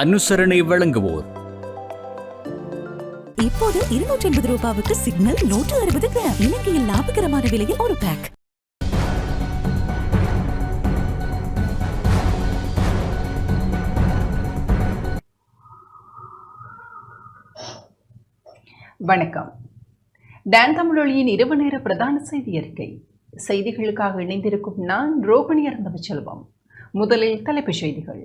அனுசரணை வழங்குவோர். இப்போது 280 ரூபாவுக்கு சிக்னல் 160 கிராம். இலங்கையில் லாபகரமான விலையில் ஒரு பேக். வணக்கம். டான் தமிழொலியின் இரவு நேர பிரதான செய்தி அறிக்கை. செய்திகளுக்காக இணைந்திருக்கும் நான் ரோகிணி அருந்தவச்செல்வம். முதலில் தலைப்புச் செய்திகள்.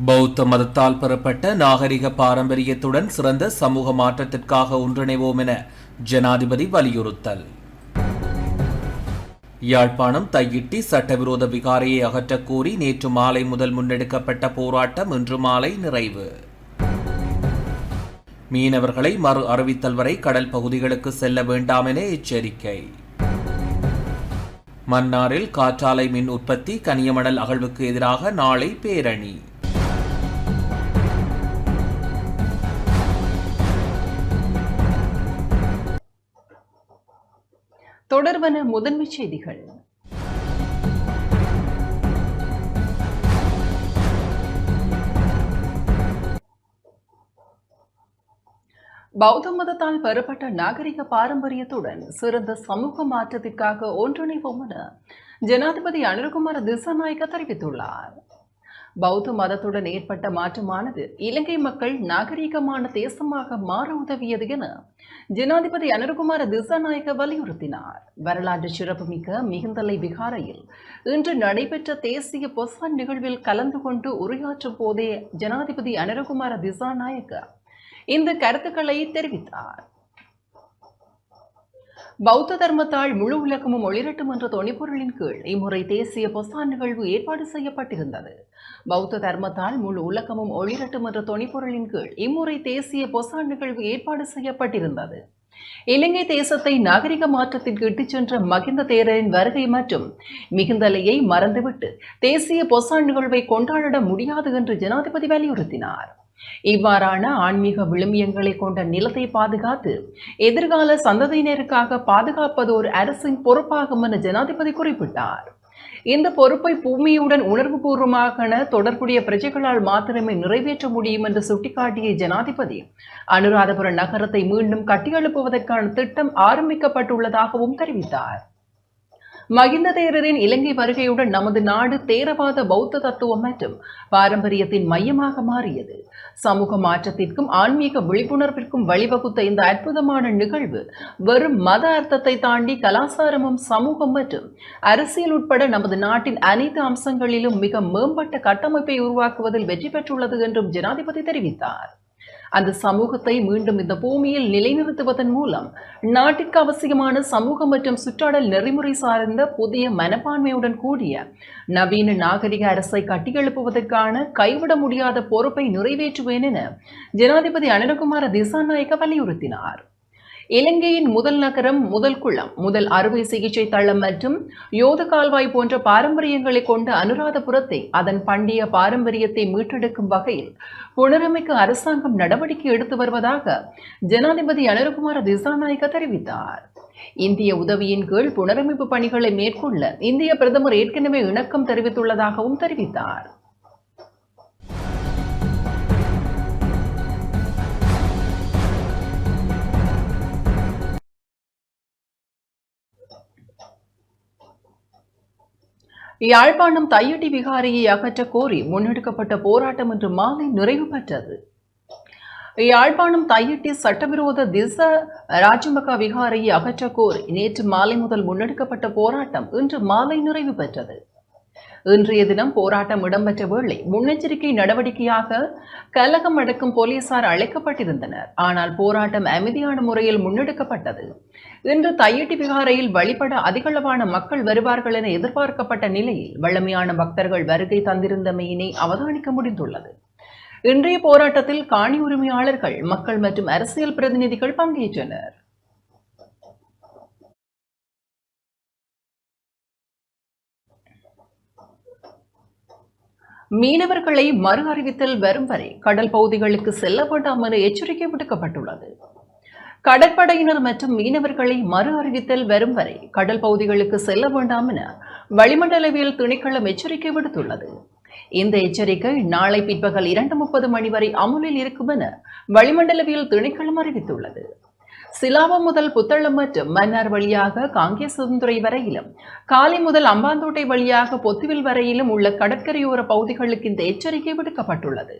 பௌத்த மதத்தால் பெறப்பட்ட நாகரிக பாரம்பரியத்துடன் சிறந்த சமூக மாற்றத்திற்காக ஒன்றிணைவோம் என ஜனாதிபதி வலியுறுத்தல். யாழ்ப்பாணம் தையிட்டி சட்டவிரோத விகாரையை அகற்றக் கோரி நேற்று மாலை முதல் முன்னெடுக்கப்பட்ட போராட்டம் இன்று மாலை நிறைவு. மீனவர்களை மறு அறிவித்தல் வரை கடல் பகுதிகளுக்கு செல்ல வேண்டாம் என எச்சரிக்கை. மன்னாரில் காற்றாலை மின் உற்பத்தி கனியமணல் அகழ்வுக்கு எதிராக நாளை பேரணி. தொடர்பான முதன்மை செய்திகள். பௌத்த மதத்தால் பெறப்பட்ட நாகரிக பாரம்பரியத்துடன் சிறந்த சமூக மாற்றத்திற்காக ஒன்றிணைவோம் என ஜனாதிபதி அனுரகுமார திசாநாயக்க தெரிவித்துள்ளார். பௌத்த மதத்துடன் ஏற்பட்ட மாற்றமானது இலங்கை மக்கள் நாகரீகமான தேசமாக மாற உதவியது என ஜனாதிபதி அனுரகுமார திசாநாயக்க வலியுறுத்தினார். வரலாற்று சிறப்புமிக்க மிகுந்தலை விகாரையில் இன்று நடைபெற்ற தேசிய பொசான் நிகழ்வில் கலந்து கொண்டு உரையாற்றும் போதே ஜனாதிபதி அனுரகுமார திசாநாயக்க இந்த கருத்துக்களை தெரிவித்தார். பௌத்த தர்மத்தால் முழு உலகமும் ஒளிரட்டும் என்ற தொனிப்பொருளின் கீழ் இம்முறை தேசிய பொசான் நிகழ்வு ஏற்பாடு செய்யப்பட்டிருந்தது. பௌத்த தர்மத்தால் முழு உலகமும் ஒளிரட்டும் என்ற தொனிப்பொருளின் கீழ் இம்முறை தேசிய பொசான் நிகழ்வு ஏற்பாடு செய்யப்பட்டிருந்தது. இலங்கை தேசத்தை நாகரிக மாற்றத்திற்கு இட்டுச் சென்ற மகிந்த தேரரின் வருகை மற்றும் மிகுந்தலையை மறந்துவிட்டு தேசிய பொசான் நிகழ்வை கொண்டாட முடியாது என்று ஜனாதிபதி வலியுறுத்தினார். இவ்வாறான ஆன்மீக விழுமியங்களை கொண்ட நிலத்தை பாதுகாத்து எதிர்கால சந்ததியினருக்காக பாதுகாப்பது ஒரு அரசின் பொறுப்பாகும் என ஜனாதிபதி குறிப்பிட்டார். இந்த பொறுப்பை பூமியுடன் உணர்வுபூர்வமாக தொடர்புடைய பிரஜைகளால் மாத்திரமே நிறைவேற்ற முடியும் என்று சுட்டிக்காட்டிய ஜனாதிபதி அனுராதபுர நகரத்தை மீண்டும் கட்டியெழுப்புவதற்கான திட்டம் ஆரம்பிக்கப்பட்டுள்ளதாகவும் தெரிவித்தார். மகிந்த தேரரின் இலங்கை வருகையுடன் நமது நாடு தேரவாத பௌத்த தத்துவம் மற்றும் பாரம்பரியத்தின் மையமாக மாறியது. சமூக மாற்றத்திற்கும் ஆன்மீக விழிப்புணர்விற்கும் வழிவகுத்த இந்த அற்புதமான நிகழ்வு வெறும் மத அர்த்தத்தை தாண்டி கலாச்சாரமும் சமூகம் மற்றும் அரசியல் உட்பட நமது நாட்டின் அனைத்து அம்சங்களிலும் மிக மேம்பட்ட கட்டமைப்பை உருவாக்குவதில் வெற்றி பெற்றுள்ளது என்றும் ஜனாதிபதி தெரிவித்தார். அந்த சமூகத்தை மீண்டும் இந்த பூமியில் நிலைநிறுத்துவதன் மூலம் நாட்டிற்கு அவசியமான சமூக மற்றும் சுற்றாடல் நெறிமுறை சார்ந்த புதிய மனப்பான்மையுடன் கூடிய நவீன நாகரிக அரசை கட்டியெழுப்புவதற்கான கைவிட முடியாத பொறுப்பை நிறைவேற்றுவேன் என ஜனாதிபதி அனுரகுமார திசாநாயக்க வலியுறுத்தினார். இலங்கையின் முதல் நகரம், முதல் குளம், முதல் அறுவை சிகிச்சை தளம் மற்றும் யோத கால்வாய் போன்ற பாரம்பரியங்களை கொண்ட அனுராதபுரத்தை அதன் பண்டைய பாரம்பரியத்தை மீட்டெடுக்கும் வகையில் புனரமைக்க அரசாங்கம் நடவடிக்கை எடுத்து வருவதாக ஜனாதிபதி அனுரகுமார திசாநாயக்க தெரிவித்தார். இந்திய உதவியின் கீழ் புனரமைப்பு பணிகளை மேற்கொள்ள இந்திய பிரதமர் ஏற்கனவே இணக்கம் தெரிவித்துள்ளதாகவும் தெரிவித்தார். யாழ்ப்பாணம் தையிட்டி விகாரையை அகற்ற கோரி முன்னெடுக்கப்பட்ட போராட்டம் இன்று மாலை நிறைவு பெற்றது. யாழ்ப்பாணம் தையிட்டி சட்டவிரோத திச ராஜமகா விகாரையை அகற்ற கோரி நேற்று மாலை முதல் முன்னெடுக்கப்பட்ட போராட்டம் இன்று மாலை நிறைவு பெற்றது. இன்றைய தினம் போராட்டம் இடம்பெற்ற வேளை முன்னெச்சரிக்கை நடவடிக்கையாக கலகம் அடக்கும் போலீசார் அழைக்கப்பட்டிருந்தனர். ஆனால் போராட்டம் அமைதியான முறையில் முன்னெடுக்கப்பட்டது. இன்று தையிட்டி விகாரையில் வழிபட அதிகளவான மக்கள் வருவார்கள் என எதிர்பார்க்கப்பட்ட நிலையில் வழமையான பக்தர்கள் வருகை தந்திருந்தமையினை அவதானிக்க முடிந்துள்ளது. இன்றைய போராட்டத்தில் காணி உரிமையாளர்கள், மக்கள் மற்றும் அரசியல் பிரதிநிதிகள் பங்கேற்றனர். மீனவர்களை மறு அறிவித்தல் வரும் வரை கடல் பகுதிகளுக்கு செல்ல வேண்டாம் என எச்சரிக்கை விடுக்கப்பட்டுள்ளது. கடற்படையினர் மற்றும் மீனவர்களை மறு அறிவித்தல் வரும் வரை கடல் பகுதிகளுக்கு செல்ல வேண்டாம் என வளிமண்டலவியல் திணைக்களம் எச்சரிக்கை விடுத்துள்ளது. இந்த எச்சரிக்கை நாளை பிற்பகல் 2:30 மணி வரை அமுலில் இருக்கும் என வளிமண்டலவியல் திணைக்களம் அறிவித்துள்ளது. சிலாவம் முதல் புத்தளம் மற்றும் மன்னார் வழியாக காங்கேசந்துறை வரையிலும், காலை முதல் அம்பாந்தோட்டை வழியாக பொத்துவில் வரையிலும் உள்ள கடற்கரையோர பகுதிகளுக்கு இந்த எச்சரிக்கை விடுக்கப்பட்டுள்ளது.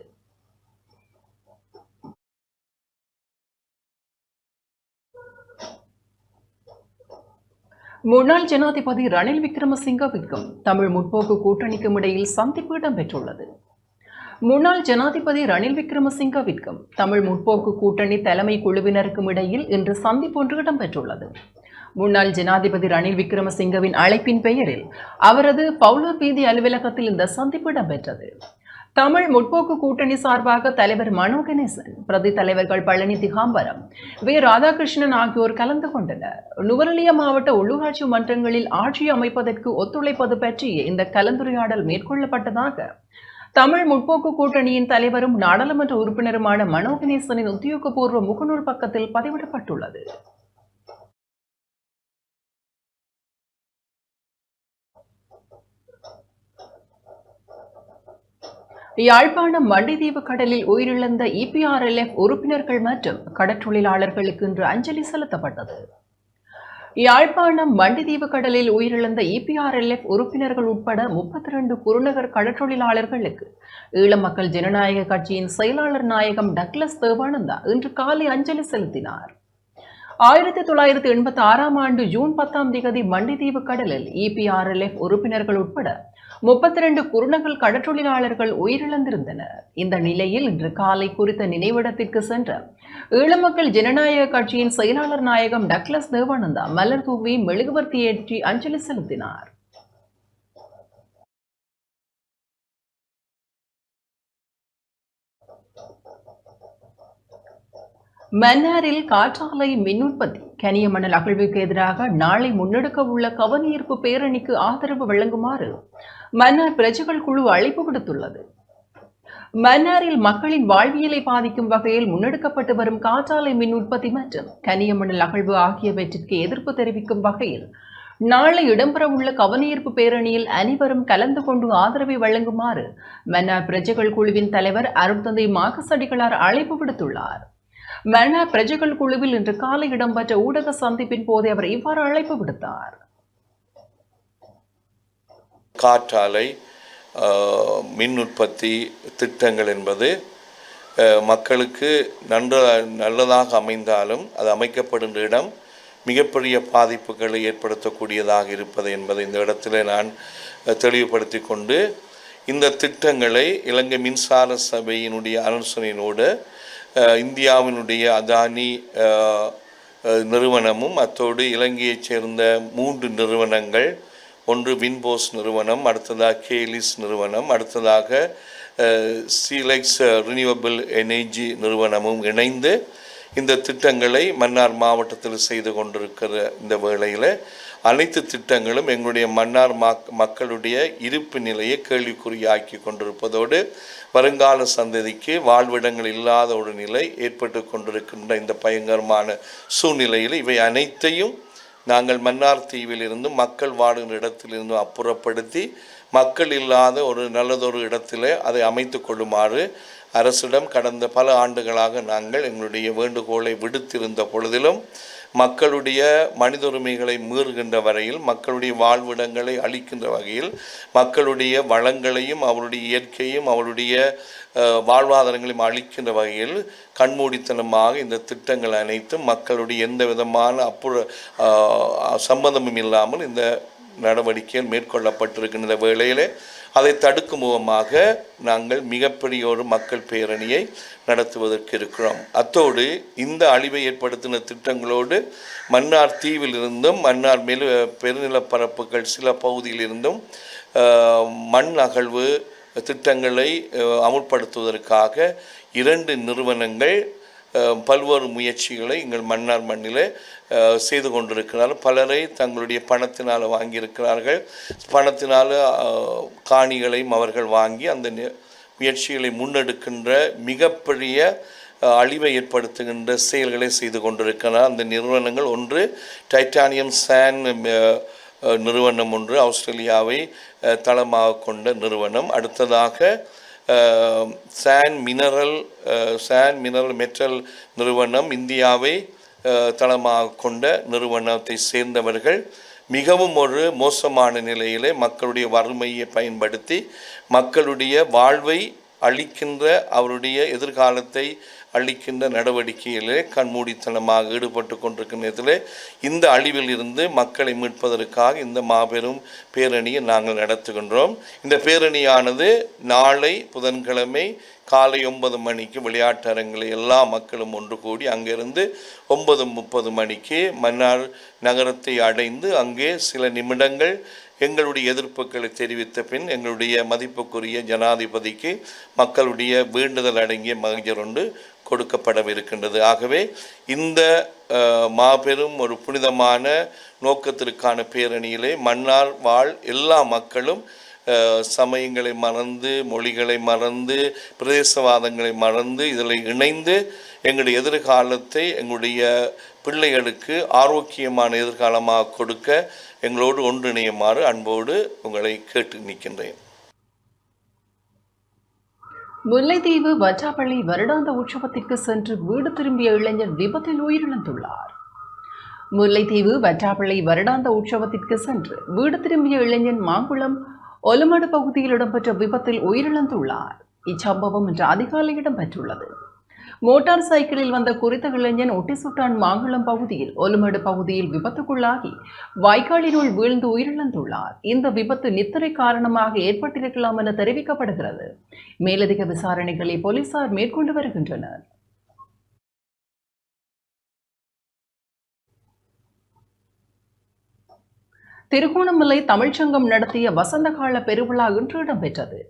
முன்னாள் ஜனாதிபதி ரணில் விக்ரமசிங்கவிற்கும் தமிழ் முற்போக்கு கூட்டணிக்கும் இடையில் சந்திப்பு இடம்பெற்றுள்ளது. முன்னாள் ஜனாதிபதி ரணில் விக்ரமசிங்கவிற்கும் தமிழ் முற்போக்கு கூட்டணி தலைமை குழுவினருக்கும் இடையில் இன்று சந்திப்பு ஒன்று இடம்பெற்றுள்ளது. முன்னாள் ஜனாதிபதி ரணில் விக்ரமசிங்கவின் அழைப்பின் பெயரில் அவரது பவுலர் வீதி அலுவலகத்தில் இந்த சந்திப்பு இடம்பெற்றது. தமிழ் முற்போக்கு கூட்டணி சார்பாக தலைவர் மனோ கணேசன், பிரதி தலைவர்கள் பழனி திகாம்பரம், வே ராதாகிருஷ்ணன் ஆகியோர் கலந்து கொண்டனர். நுவரெலியா மாவட்ட உள்ளூராட்சி மன்றங்களில் ஆட்சி அமைப்பதற்கு ஒத்துழைப்பது பற்றிய இந்த கலந்துரையாடல் மேற்கொள்ளப்பட்டதாக தமிழ் முற்போக்கு கூட்டணியின் தலைவரும் நாடாளுமன்ற உறுப்பினருமான மனோ கணேசனின் உத்தியோகபூர்வ முகநூல் பக்கத்தில் பதிவிடப்பட்டுள்ளது. யாழ்ப்பாணம் மண்டிதீவு கடலில் உயிரிழந்த EPRLF உறுப்பினர்கள் மற்றும் கடற்றொழிலாளர்களுக்கு இன்று அஞ்சலி செலுத்தப்பட்டது. யாழ்ப்பாணம் மண்டிதீவு கடலில் உயிரிழந்த EPRLF உறுப்பினர்கள் உட்பட 32 குறுநகர் கடற்றொழிலாளர்களுக்கு ஈழ மக்கள் ஜனநாயக கட்சியின் செயலாளர் நாயகம் டக்ளஸ் தேவானந்தா இன்று காலை அஞ்சலி செலுத்தினார். 1986 ஆண்டு ஜூன் 10 மண்டிதீவு கடலில் EPRLF உறுப்பினர்கள் உட்பட 32 குறுநகர் கடற்றொழிலாளர்கள் உயிரிழந்திருந்தனர். இந்த நிலையில் இன்று காலை குறித்த நினைவிடத்திற்கு சென்ற ஈழ மக்கள் ஜனநாயக கட்சியின் செயலாளர் நாயகம் டக்ளஸ் தேவானந்தா மலர் தூவி மெழுகுவர்த்தி ஏற்றி அஞ்சலி செலுத்தினார். மன்னாரில் காற்றாலை மின் உற்பத்தி கனியமணல் அகழ்வுக்கு எதிராக நாளை முன்னெடுக்க உள்ள கவனஈர்ப்பு பேரணிக்கு ஆதரவு வழங்குமாறு மன்னார் பிரஜைகள் குழு அழைப்பு விடுத்துள்ளது. மன்னாரில் மக்களின் வாழ்வியலை பாதிக்கும் வகையில் முன்னெடுக்கப்பட்டு வரும் காற்றாலை மின் உற்பத்தி மற்றும் கனியமணல் அகழ்வு ஆகியவற்றிற்கு எதிர்ப்பு தெரிவிக்கும் வகையில் நாளை இடம்பெறவுள்ள கவனஈர்ப்பு பேரணியில் அனைவரும் கலந்து கொண்டு ஆதரவை வழங்குமாறு மன்னார் பிரஜைகள் குழுவின் தலைவர் அருட்தந்தை மாகசடிகளார் அழைப்பு விடுத்துள்ளார். மன்னார் பிரஜைகள் குழுவில் இன்று காலை இடம்பெற்ற ஊடக சந்திப்பின் போது அவர் இவ்வாறு அழைப்பு விடுத்தார். காற்றாலை மின் உற்பத்தி திட்டங்கள் என்பது மக்களுக்கு நல்லதாக அமைந்தாலும் அது அமைக்கப்படுகின்ற இடம் மிகப்பெரிய பாதிப்புகளை ஏற்படுத்தக்கூடியதாக இருப்பது என்பதை இந்த இடத்துல நான் தெளிவுபடுத்தி கொண்டு, இந்த திட்டங்களை இலங்கை மின்சார சபையினுடைய ஆலோசனையினோடு இந்தியாவினுடைய அதானி நிறுவனமும் அத்தோடு இலங்கையைச் சேர்ந்த 3 நிறுவனங்கள், ஒன்று வின்போஸ் நிறுவனம், அடுத்ததாக கேலிஸ் நிறுவனம், அடுத்ததாக சீலெக்ஸ் ரினியூவபிள் எனர்ஜி நிறுவனமும் இணைந்து இந்த திட்டங்களை மன்னார் மாவட்டத்தில் செய்து கொண்டிருக்கிற இந்த வேளையில் அனைத்து திட்டங்களும் எங்களுடைய மன்னார் மக்களுடைய இருப்பு நிலையை கேள்விக்குறியாக்கி கொண்டிருப்பதோடு வருங்கால சந்ததிக்கு வாழ்விடங்கள் இல்லாத ஒரு நிலை ஏற்பட்டு கொண்டிருக்கின்ற இந்த பயங்கரமான சூழ்நிலையில் இவை அனைத்தையும் நாங்கள் மன்னார் தீவிலிருந்து மக்கள் வாழுகின்ற இடத்திலிருந்து அப்புறப்படுத்தி மக்கள் இல்லாத ஒரு நல்லதொரு இடத்திலே அதை அமைத்து கொள்ளுமாறு அரசிடம் கடந்த பல ஆண்டுகளாக நாங்கள் எங்களுடைய வேண்டுகோளை விடுத்திருந்த பொழுதிலும் மக்களுடைய மனித உரிமைகளை மீறுகின்ற வரையில், மக்களுடைய வாழ்விடங்களை அளிக்கின்ற வகையில், மக்களுடைய வளங்களையும் அவருடைய இயற்கையும் அவருடைய வாழ்வாதாரங்களையும் அளிக்கின்ற வகையில் கண்மூடித்தனமாக இந்த திட்டங்கள் அனைத்தும் மக்களுடைய எந்த விதமான சம்பந்தமும் இல்லாமல் இந்த நடவடிக்கைகள் மேற்கொள்ளப்பட்டிருக்கின்ற வேளையிலே அதை தடுக்கும் முகமாக நாங்கள் மிகப்பெரிய ஒரு மக்கள் பேரணியை நடத்துவதற்கு இருக்கிறோம். அத்தோடு இந்த அழிவை ஏற்படுத்தின திட்டங்களோடு மன்னார் தீவிலிருந்தும் மன்னார் பெருநிலப்பரப்புகள் சில பகுதியிலிருந்தும் மண் அகழ்வு திட்டங்களை அமுல்படுத்துவதற்காக 2 நிறுவனங்கள் பல்வேறு முயற்சிகளை எங்கள் மன்னார் மண்ணில் செய்து கொண்டிருக்கிறார்கள். பலரை தங்களுடைய பணத்தினால் வாங்கியிருக்கிறார்கள். பணத்தினால் காணிகளையும் அவர்கள் வாங்கி அந்த முயற்சிகளை முன்னெடுக்கின்ற மிகப்பெரிய அழிவை ஏற்படுத்துகின்ற செயல்களை செய்து கொண்டிருக்கிறார். அந்த நிறுவனங்கள் ஒன்று டைட்டானியம் சான் நிறுவனம், ஒன்று ஆஸ்திரேலியாவை தளமாக கொண்ட நிறுவனம். அடுத்ததாக சான் மினரல் மெட்டல் நிறுவனம், இந்தியாவை தளமாக கொண்ட நிறுவனத்தை சேர்ந்தவர்கள் மிகவும் ஒரு மோசமான நிலையிலே மக்களுடைய வறுமையை பயன்படுத்தி மக்களுடைய வாழ்வை அளிக்கின்ற, அவருடைய எதிர்காலத்தை அளிக்கின்ற நடவடிக்கையிலே கண்மூடித்தனமாக ஈடுபட்டு கொண்டிருக்கிற நேரத்தில் இந்த அழிவில் இருந்து மக்களை மீட்பதற்காக இந்த மாபெரும் பேரணியை நாங்கள் நடத்துகின்றோம். இந்த பேரணியானது நாளை புதன்கிழமை காலை 9 மணிக்கு விளையாட்டரங்கில் எல்லா மக்களும் ஒன்று கூடி அங்கிருந்து 9:30 மணிக்கு மன்னார் நகரத்தை அடைந்து அங்கே சில நிமிடங்கள் எங்களுடைய எதிர்ப்புகளை தெரிவித்த பின் எங்களுடைய மதிப்புக்குரிய ஜனாதிபதிக்கு மக்களுடைய வேண்டுதல் அடங்கிய மகஜர் ஒன்று கொடுக்கப்படவிருக்கின்றது. ஆகவே இந்த மாபெரும் ஒரு புனிதமான நோக்கத்திற்கான பேரணியிலே மன்னார் வாழ் எல்லா மக்களும் சமயங்களை மறந்து, மொழிகளை மறந்து, பிரதேசவாதங்களை மறந்து இதில் இணைந்து எங்களுடைய எதிர்காலத்தை எங்களுடைய பிள்ளைகளுக்கு ஆரோக்கியமான எதிர்காலமாக கொடுக்க எங்களோடு ஒன்றிணையுமாறு அன்போடு உங்களை கேட்டு நிற்கின்றேன். முல்லைத்தீவு வற்றாப்பள்ளி வருடாந்த உற்சவத்திற்கு சென்று வீடு திரும்பிய இளைஞர் விபத்தில் உயிரிழந்துள்ளார். முல்லைத்தீவு வற்றாப்பள்ளி வருடாந்த உற்சவத்திற்கு சென்று வீடு திரும்பிய இளைஞன் மாங்குளம் ஒலுமடு பகுதியில் இடம்பெற்ற விபத்தில் உயிரிழந்துள்ளார். இச்சம்பவம் இன்று அதிகாலை இடம்பெற்றுள்ளது. மோட்டார் சைக்கிளில் வந்த குறித்த இளைஞன் ஒட்டிசுட்டான் மாங்குளம் பகுதியில் ஒலுமடு பகுதியில் விபத்துக்குள்ளாகி வாய்க்காலினுள் வீழ்ந்து உயிரிழந்துள்ளார். இந்த விபத்து நித்திரை காரணமாக ஏற்பட்டிருக்கலாம் என தெரிவிக்கப்படுகிறது. மேலதிக விசாரணைகளை போலீசார் மேற்கொண்டு வருகின்றனர். திருகோணமலை தமிழ்ச்சங்கம் நடத்திய வசந்தகால பெருவிழா இன்று இடம்பெற்றது.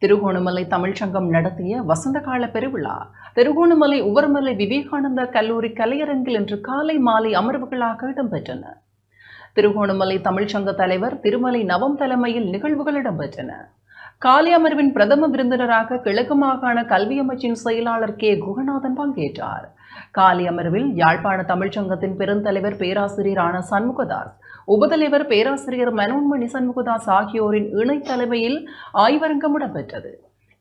திருகோணமலை தமிழ்ச்சங்கம் நடத்திய வசந்தகால பெருவிழா திருகோணமலை உவர்மலை விவேகானந்தா கல்லூரி கலையரங்கில் இன்று காலை மாலை அமர்வுகளாக இடம்பெற்றன. திருகோணமலை தமிழ்ச்சங்க தலைவர் திருமலை நவம் தலைமையில் நிகழ்வுகள் இடம்பெற்றன. காலை அமர்வின் பிரதம விருந்தினராக கிழக்கு மாகாண கல்வி அமைச்சின் செயலாளர் கே குகநாதன் பங்கேற்றார். காலை அமர்வில் யாழ்ப்பாண தமிழ்ச்சங்கத்தின் பெருந்தலைவர் பேராசிரியர் ஆன சண்முகதாஸ், உபதலைவர் பேராசிரியர் மனோன்மணி சண்முகதாஸ் ஆகியோரின் இணை தலைமையில் ஆய்வரங்கம் இடம்பெற்றது.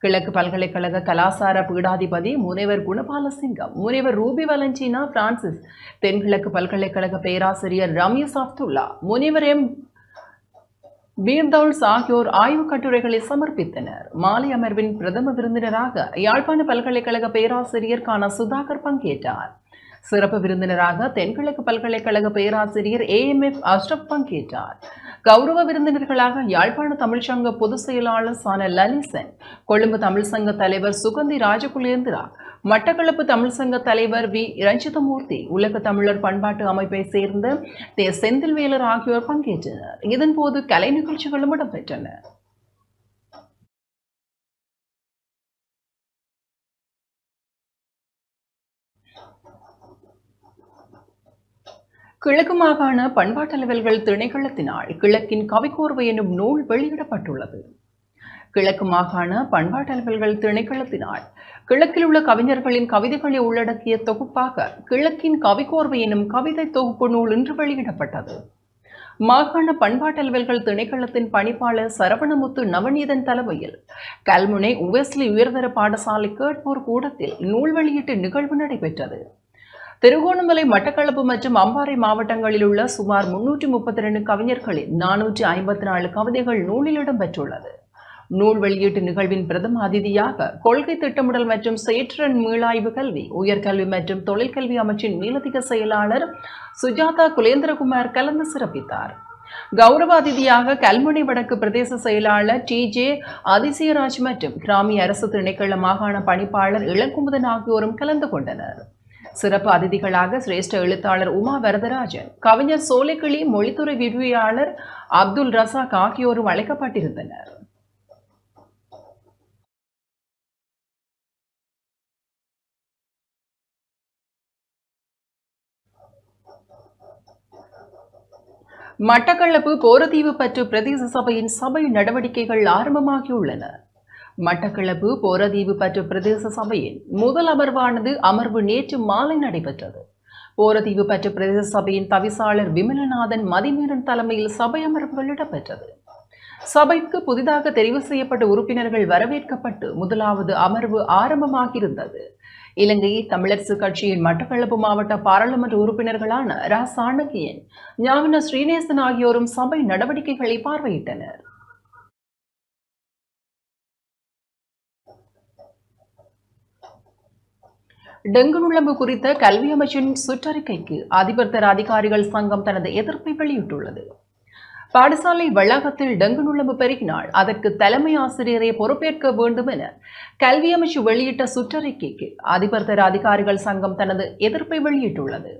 கிழக்கு பல்கலைக்கழக கலாசார பீடாதிபதி முனைவர் குணபாலசிங்கம், முனைவர் ரூபி வலஞ்சினா பிரான்சிஸ், தென்கிழக்கு பல்கலைக்கழக பேராசிரியர் ரமீஸ் அப்துல்லா, முனைவர் எம் பீர்தௌல்ஸ் ஆகியோர் ஆய்வுக் கட்டுரைகளை சமர்ப்பித்தனர். மாலை அமர்வின் பிரதம விருந்தினராக யாழ்ப்பாண பல்கலைக்கழக பேராசிரியர் கான சுதாகர் பங்கேற்றார். சிறப்பு விருந்தினராக தென்கிழக்கு பல்கலைக்கழக பேராசிரியர் AMF அஷ்ரப் பங்கேற்றார். கௌரவ விருந்தினர்களாக யாழ்ப்பாண தமிழ்ச்சங்க பொதுச் செயலாளர் சான லலிசன், கொழும்பு தமிழ்ச்சங்க தலைவர் சுகந்தி ராஜகுலேந்திரா, மட்டக்களப்பு தமிழ்ச்சங்க தலைவர் வி ரஞ்சிதமூர்த்தி, உலக தமிழர் பண்பாட்டு அமைப்பை சேர்ந்த செந்தில்வேலர் ஆகியோர் பங்கேற்றனர். இதன்போது கலை நிகழ்ச்சிகளும் இடம்பெற்றன. கிழக்கு மாகாண பண்பாட்டலுவல்கள் திணைக்களத்தினால் கிழக்கின் கவிக்கோர்வை எனும் நூல் வெளியிடப்பட்டுள்ளது. கிழக்கு மாகாண பண்பாட்டலுவல்கள் திணைக்களத்தினால் கிழக்கில் உள்ள கவிஞர்களின் கவிதைகளை உள்ளடக்கிய தொகுப்பாக கிழக்கின் கவிக்கோர்வை எனும் கவிதை தொகுப்பு நூல் இன்று வெளியிடப்பட்டது. மாகாண பண்பாட்டலுவல்கள் திணைக்களத்தின் பணிப்பாளர் சரவணமுத்து நவநீதன் தலைமையில் கல்முனை உவெஸ்லி உயர்தர பாடசாலை கேட்போர் கூடத்தில் நூல் வெளியீட்டு நிகழ்வு நடைபெற்றது. திருகோணமலை, மட்டக்களப்பு மற்றும் அம்பாறை மாவட்டங்களில் உள்ள சுமார் 332 கவிஞர்களின் 454 கவிதைகள் நூலில் இடம்பெற்றுள்ளது. நூல் வெளியீட்டு நிகழ்வின் பிரதம அதிதியாக கொள்கை திட்டமிடல் மற்றும் செயற்றிறன் மீளாய்வு கல்வி, உயர்கல்வி மற்றும் தொழிற்கல்வி அமைச்சின் மேலதிக செயலாளர் சுஜாதா குலேந்திரகுமார் கலந்து சிறப்பித்தார். கௌரவ அதிதியாக கல்முனை வடக்கு பிரதேச செயலாளர் TJ அதிசயராஜ் மற்றும் கிராமிய அரசு திணைக்கள மாகாண பணிப்பாளர் இளங்குமுதன் ஆகியோரும் கலந்து கொண்டனர். சிறப்பு அதிதிகளாக சிரேஷ்ட எழுத்தாளர் உமா வரதராஜன், கவிஞர் சோலைக்கிளி, மொழித்துறை விரிவியாளர் அப்துல் ரசாக் ஆகியோரும் அழைக்கப்பட்டிருந்தனர். மட்டக்களப்பு போரதீவு பற்று பிரதேச சபையின் சபை நடவடிக்கைகள் ஆரம்பமாகியுள்ளன. மட்டக்களப்பு போரதீவு பற்று பிரதேச சபையின் முதல் அமர்வு நேற்று மாலை நடைபெற்றது. போரதீவு பற்று பிரதேச சபையின் தவிசாளர் விமலநாதன் மதிமீரன் தலைமையில் சபை அமர்வுகள் இடம்பெற்றது. சபைக்கு புதிதாக தெரிவு செய்யப்பட்ட உறுப்பினர்கள் வரவேற்கப்பட்டு முதலாவது அமர்வு ஆரம்பமாகியிருந்தது. இலங்கை தமிழரசு கட்சியின் மட்டக்களப்பு மாவட்ட பாராளுமன்ற உறுப்பினர்களான ரா சாணக்கியன், ஞான ஸ்ரீநேசன் ஆகியோரும் சபை நடவடிக்கைகளை பார்வையிட்டனர். டெங்கு நுளம்பு குறித்த கல்வி அமைச்சின் சுற்றறிக்கைக்கு அதிபர் தர அதிகாரிகள் சங்கம் தனது எதிர்ப்பை வெளியிட்டுள்ளது. பாடசாலை வளாகத்தில் டெங்கு நுளம்பு பெருகினால் அதற்கு தலைமை ஆசிரியரை பொறுப்பேற்க வேண்டும் என கல்வி அமைச்சு வெளியிட்ட சுற்றறிக்கைக்கு அதிபர் தர அதிகாரிகள் சங்கம் தனது எதிர்ப்பை வெளியிட்டுள்ளது.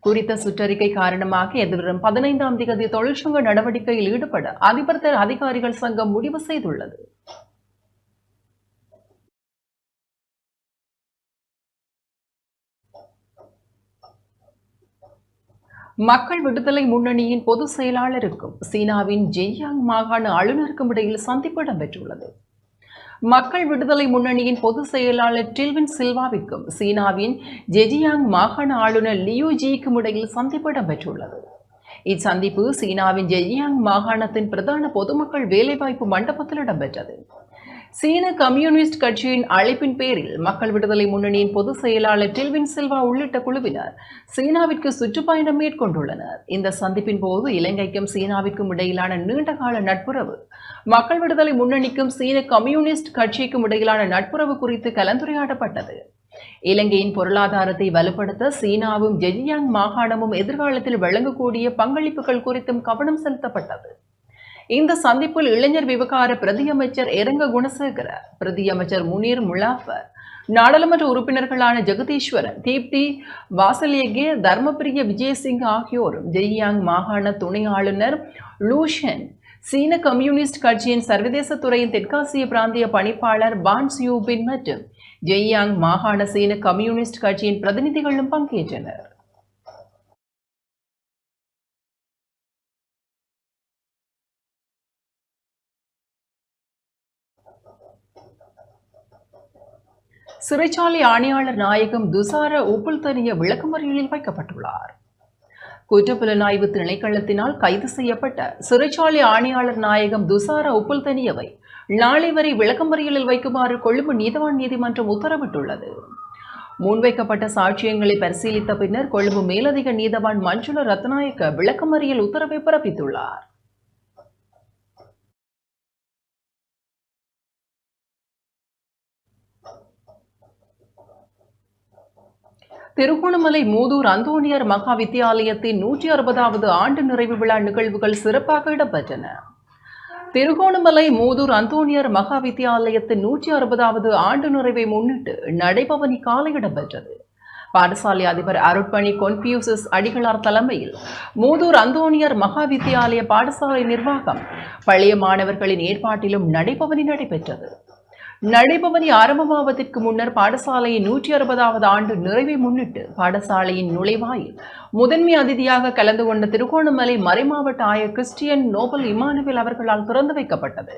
குறித்த சுற்றறிக்கை காரணமாக எதிர்வரும் 15ஆம் தேதி தொழிற்சங்க நடவடிக்கையில் ஈடுபட அதிபர் தர அதிகாரிகள் சங்கம் முடிவு செய்துள்ளது. மக்கள் விடுதலை முன்னணியின் பொதுச் செயலாளருக்கும் சீனாவின் ஜெய்யாங் மாகாண ஆளுநருக்கும் இடையில் சந்திப்பு இடம்பெற்றுள்ளது. மக்கள் விடுதலை முன்னணியின் பொதுச் செயலாளர் டில்வின் சில்வாவிற்கும் சீனாவின் ஜெஜியாங் மாகாண ஆளுநர் லியூ ஜிக்கும் இடையில் சந்திப்பு இடம்பெற்றுள்ளது. இச்சந்திப்பு சீனாவின் ஜெஜியாங் மாகாணத்தின் பிரதான பொதுமக்கள் வேலைவாய்ப்பு மண்டபத்தில் இடம்பெற்றது. சீன கம்யூனிஸ்ட் கட்சியின் அழைப்பின் பேரில் மக்கள் விடுதலை முன்னணியின் பொதுச் செயலாளர் டில்வின் சில்வா உள்ளிட்ட குழுவினர் சீனாவிற்கு சுற்றுப்பயணம் மேற்கொண்டுள்ளனர். இந்த சந்திப்பின் போது இலங்கைக்கும் சீனாவிற்கும் இடையிலான நீண்டகால நட்புறவு, மக்கள் விடுதலை முன்னணிக்கும் சீன கம்யூனிஸ்ட் கட்சிக்கும் இடையிலான நட்புறவு குறித்து கலந்துரையாடப்பட்டது. இலங்கையின் பொருளாதாரத்தை வலுப்படுத்த சீனாவும் ஜெஜியாங் மாகாணமும் எதிர்காலத்தில் வழங்கக்கூடிய பங்களிப்புகள் குறித்தும் கவனம் செலுத்தப்பட்டது. இந்த சந்திப்பில் இளைஞர் விவகார பிரதியமைச்சர் எரங்க குணசேகர, பிரதியமைச்சர் முனீர் முலாஃபர், நாடாளுமன்ற உறுப்பினர்களான ஜெகதீஸ்வரன், தீப்தி வாசலியகே, தர்மபிரிய விஜயசிங் ஆகியோரும் ஜெய்யாங் மாகாண துணை ஆளுநர் லூஷன், சீன கம்யூனிஸ்ட் கட்சியின் சர்வதேச துறையின் தெற்காசிய பிராந்திய பணிப்பாளர் பான் சியூபின் மற்றும் ஜெய்யாங் மாகாண சீன கம்யூனிஸ்ட் கட்சியின் பிரதிநிதிகளும் பங்கேற்றனர். சிறைச்சாலை ஆணையாளர் நாயகம் துசார உப்புல்தனிய விளக்கமறியலில் வைக்கப்பட்டுள்ளார். குற்றப்புலனாய்வு திணைக்களத்தினால் கைது செய்யப்பட்ட சிறைச்சாலை ஆணையாளர் நாயகம் துசார உப்புல்தனியவை நாளை வரை விளக்கமறியலில் வைக்குமாறு கொழும்பு நீதவான் நீதிமன்றம் உத்தரவிட்டுள்ளது. முன்வைக்கப்பட்ட சாட்சியங்களை பரிசீலித்த பின்னர் கொழும்பு மேலதிக நீதவான் மஞ்சுள ரத்நாயக்க விளக்கமறியல் உத்தரவை பிறப்பித்துள்ளார். திருகோணமலை மூதூர் அந்தோனியர் மகா வித்தியாலயத்தின் 160வது ஆண்டு நிறைவு விழா நிகழ்வுகள் சிறப்பாக இடம்பெற்றன. திருகோணமலை மூதூர் அந்தோனியர் மகா வித்தியாலயத்தின் 160வது ஆண்டு நிறைவை முன்னிட்டு நடைபவனி காலை இடம்பெற்றது. பாடசாலை அதிபர் அருட்பணி கொன்பியூசஸ் அடிகளார் தலைமையில் மூதூர் அந்தோனியர் மகா வித்தியாலய பாடசாலை நிர்வாகம் பழைய மாணவர்களின் ஏற்பாட்டிலும் நடைபவனி நடைபெற்றது. நடைபவனி ஆரம்பமாவதற்கு முன்னர் பாடசாலையின் 160வது ஆண்டு நிறைவை முன்னிட்டு பாடசாலையின் நுழைவாயில் முதன்மை அதிதியாக கலந்து கொண்ட திருகோணமலை மறைமாவட்ட ஆயர் கிறிஸ்டியன் நோபல் இமானுவேல் அவர்களால் திறந்து வைக்கப்பட்டது.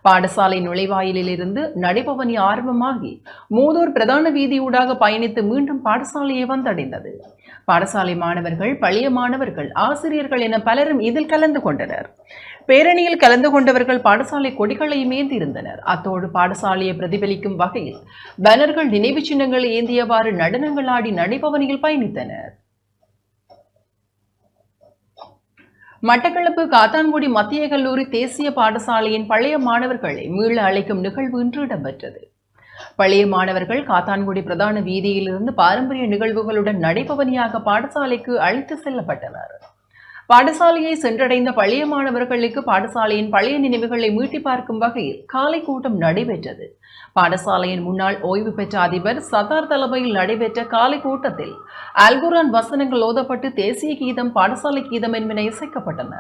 பாடசாலை நுழைவாயிலில் இருந்து நடைபவனி ஆரம்பமாகி மூதூர் பிரதான வீதியூடாக பயணித்து மீண்டும் பாடசாலையை வந்தடைந்தது. பாடசாலை மாணவர்கள், பழைய மாணவர்கள், ஆசிரியர்கள் என பலரும் இதில் கலந்து கொண்டனர். பேரணியில் கலந்து கொண்டவர்கள் பாடசாலை கொடிகளை ஏந்தியிருந்தனர். அத்தோடு பாடசாலையை பிரதிபலிக்கும் வகையில் பேனர்கள், நினைவு சின்னங்களை ஏந்தியவாறு நடனங்கள் ஆடி நடைபவனியில் பயணித்தனர். மட்டக்களப்பு காத்தான்குடி மத்திய கல்லூரி தேசிய பாடசாலையின் பழைய மாணவர்களை மீள அழைக்கும் நிகழ்வு இன்று இடம்பெற்றது. பழைய மாணவர்கள் காத்தான்குடி பிரதான வீதியிலிருந்து பாரம்பரிய நிகழ்வுகளுடன் நடைபவனியாக பாடசாலைக்கு அழைத்து செல்லப்பட்டனர். பாடசாலையை சென்றடைந்த பழைய மாணவர்களுக்கு பாடசாலையின் பழைய நினைவுகளை மீட்டி பார்க்கும் வகையில் காலை கூட்டம் நடைபெற்றது. பாடசாலையின் முன்னாள் ஓய்வு பெற்ற அதிபர் சதார் தலைமையில் நடைபெற்ற காலை கூட்டத்தில் அல்குரான் வசனங்கள் ஓதப்பட்டு தேசிய கீதம், பாடசாலை கீதம் என்பன இசைக்கப்பட்டன.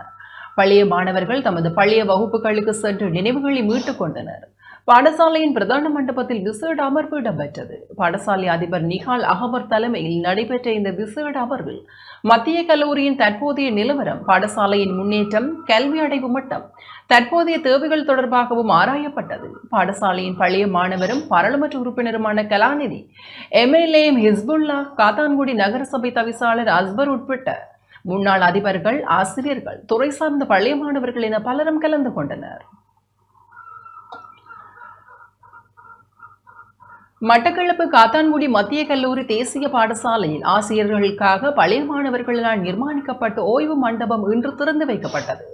பழைய மாணவர்கள் தமது பழைய வகுப்புகளுக்கு சென்று நினைவுகளை மீட்டுக் கொண்டனர். பாடசாலையின் பிரதான மண்டபத்தில் விசேட அமர்வு இடம்பெற்றது. பாடசாலை அதிபர் நிஹால் அகமர் தலைமையில் நடைபெற்ற இந்த விசேட அமர்வில் மத்திய கல்லூரியின் தற்போதைய நிலவரம், பாடசாலையின் முன்னேற்றம், கல்வி அடைவு மட்டம், தற்போதைய தேவைகள் தொடர்பாகவும் ஆராயப்பட்டது. பாடசாலையின் பழைய மாணவரும் பாராளுமன்ற உறுப்பினருமான கலாநிதி எம்எல்ஏஎம் ஹிஸ்புல்லா, காத்தான்குடி நகரசபை தவிசாளர் அஸ்பர் உட்பட்ட முன்னாள் அதிபர்கள், ஆசிரியர்கள், துறை சார்ந்த பழைய மாணவர்கள் என பலரும் கலந்து கொண்டனர். மட்டக்களப்பு காத்தான்குடி மத்திய கல்லூரி தேசிய பாடசாலையில் ஆசிரியர்களுக்காக பழைய மாணவர்களால் நிர்மாணிக்கப்பட்ட ஓய்வு மண்டபம் இன்று திறந்து வைக்கப்பட்டது.